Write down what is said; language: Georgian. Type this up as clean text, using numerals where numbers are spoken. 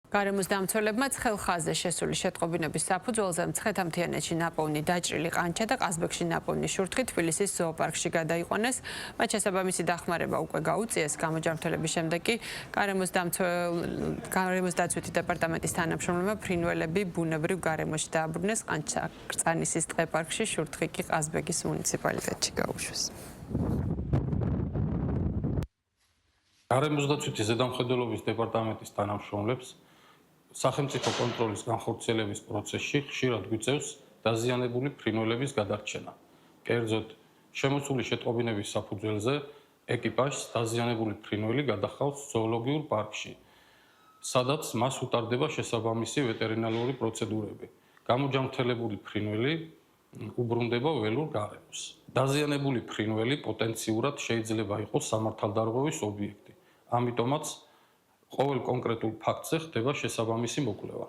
გარემოს დამცველებმა ცხელხაზზე შესული შეტყობინების საფუძველზე მცხეთა-მთიანეთში ნაპოვნი დაჭრილი ყანჩა და ყაზბეგში ნაპოვნი შურთხი თბილისის ზოოპარკში გადაიყვანეს. მათ შესაბამისი დახმარება უკვე გაუწიეს. გამოჯანმრთელების შემდეგ კი გარემოს დაცვითი დეპარტამენტის თანამშრომლებმა ფრინველები ბუნებრივ გარემოში დააბრუნეს. ყანჩა კრწანისის ტყეპარკში, შურთხი კი ყაზბეგის მუნიციპალიტეტში გაუშვეს. გარემოს დაცვითი ზედამხედველობის დეპარტამენტის თანამშრომლებს სახელმწიფო კონტროლის განხორციელების პროცესში ხშირად გვიწევს დაზიანებული ფრინველების გადარჩენა. კერძოდ, შემოსული შეტყობინების საფუძველზე ეკიპაჟს დაზიანებული ფრინველი გადახავს ზოოლოგიურ პარკში, სადაც მას უტარდება შესაბამისი ვეტერინარული პროცედურები. გამოჯანმრთელებული ფრინველი უბრუნდება ველურ გარემოს. დაზიანებული ფრინველი პოტენციურად შეიძლება იყოს სამართალდარღვევის ობიექტი. ამიტომაც ყოველ კონკრეტულ ფაქტზე ხდება შესაბამისი მოკვლევა.